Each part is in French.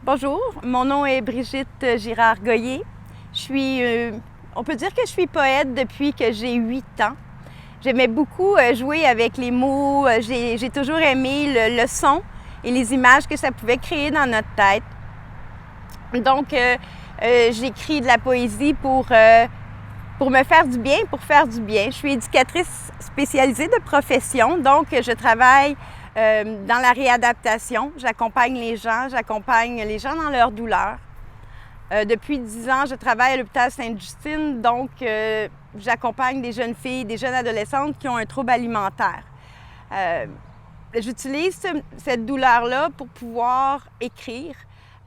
Bonjour, mon nom est Brigitte Girard-Goyer. On peut dire que je suis poète depuis que j'ai 8 ans. J'aimais beaucoup jouer avec les mots. J'ai toujours aimé le son et les images que ça pouvait créer dans notre tête. Donc, j'écris de la poésie pour me faire du bien, pour faire du bien. Je suis éducatrice spécialisée de profession, donc je travaille dans la réadaptation. J'accompagne les gens dans leur douleur. Depuis 10 ans, je travaille à l'hôpital Sainte-Justine, donc j'accompagne des jeunes filles, des jeunes adolescentes qui ont un trouble alimentaire. J'utilise cette douleur-là pour pouvoir écrire.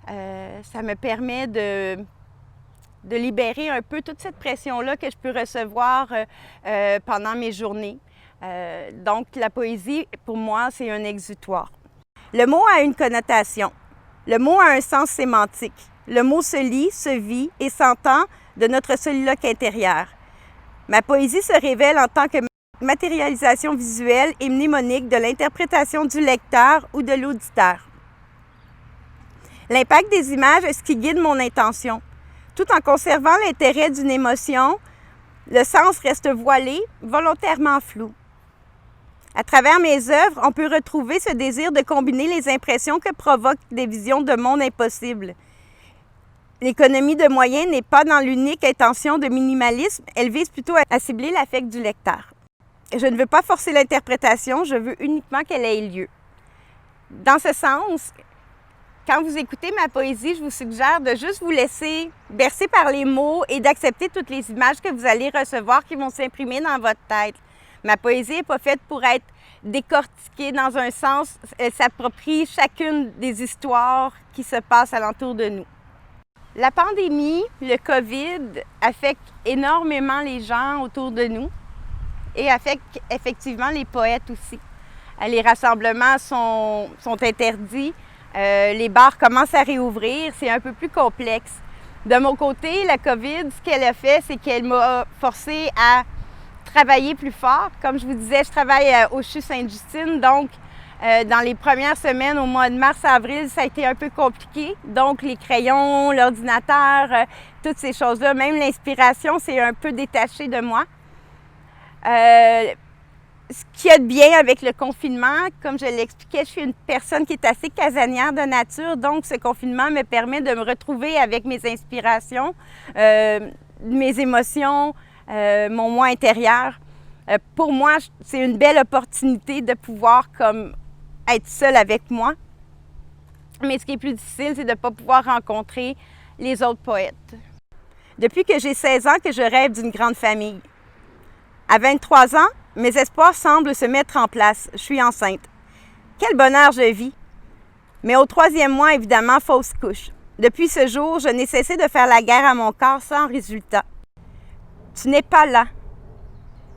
Ça me permet de libérer un peu toute cette pression-là que je peux recevoir pendant mes journées. Donc, la poésie, pour moi, c'est un exutoire. Le mot a une connotation. Le mot a un sens sémantique. Le mot se lit, se vit et s'entend de notre soliloque intérieur. Ma poésie se révèle en tant que matérialisation visuelle et mnémonique de l'interprétation du lecteur ou de l'auditeur. L'impact des images est ce qui guide mon intention. Tout en conservant l'intérêt d'une émotion, le sens reste voilé, volontairement flou. À travers mes œuvres, on peut retrouver ce désir de combiner les impressions que provoquent des visions de monde impossibles. L'économie de moyens n'est pas dans l'unique intention de minimalisme, elle vise plutôt à cibler l'affect du lecteur. Je ne veux pas forcer l'interprétation, je veux uniquement qu'elle ait lieu. Dans ce sens, quand vous écoutez ma poésie, je vous suggère de juste vous laisser bercer par les mots et d'accepter toutes les images que vous allez recevoir qui vont s'imprimer dans votre tête. Ma poésie n'est pas faite pour être décortiquée dans un sens, elle s'approprie chacune des histoires qui se passent alentour de nous. La pandémie, le COVID, affecte énormément les gens autour de nous et affecte effectivement les poètes aussi. Les rassemblements sont interdits. Les bars commencent à réouvrir, c'est un peu plus complexe. De mon côté, la COVID, ce qu'elle a fait, c'est qu'elle m'a forcée à travailler plus fort. Comme je vous disais, je travaille au CHU Sainte-Justine, donc dans les premières semaines, au mois de mars-avril, ça a été un peu compliqué. Donc les crayons, l'ordinateur, toutes ces choses-là, même l'inspiration, c'est un peu détaché de moi. Ce qu'il y a de bien avec le confinement, comme je l'expliquais, je suis une personne qui est assez casanière de nature, donc ce confinement me permet de me retrouver avec mes inspirations, mes émotions, mon moi intérieur. Pour moi, c'est une belle opportunité de pouvoir comme être seule avec moi. Mais ce qui est plus difficile, c'est de ne pas pouvoir rencontrer les autres poètes. Depuis que j'ai 16 ans que je rêve d'une grande famille. À 23 ans, mes espoirs semblent se mettre en place. Je suis enceinte. Quel bonheur je vis! Mais au 3e mois, évidemment, fausse couche. Depuis ce jour, je n'ai cessé de faire la guerre à mon corps sans résultat. Tu n'es pas là.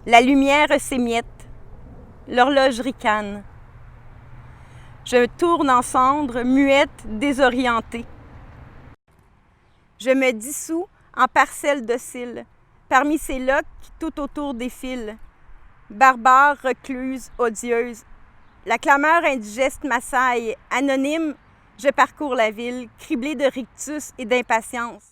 La lumière s'émiette. L'horloge ricane. Je tourne en cendres, muette, désorientée. Je me dissous en parcelles dociles, parmi ces loques qui tout autour défilent. Barbare, recluse, odieuse. La clameur indigeste m'assaille. Anonyme, je parcours la ville, criblée de rictus et d'impatience.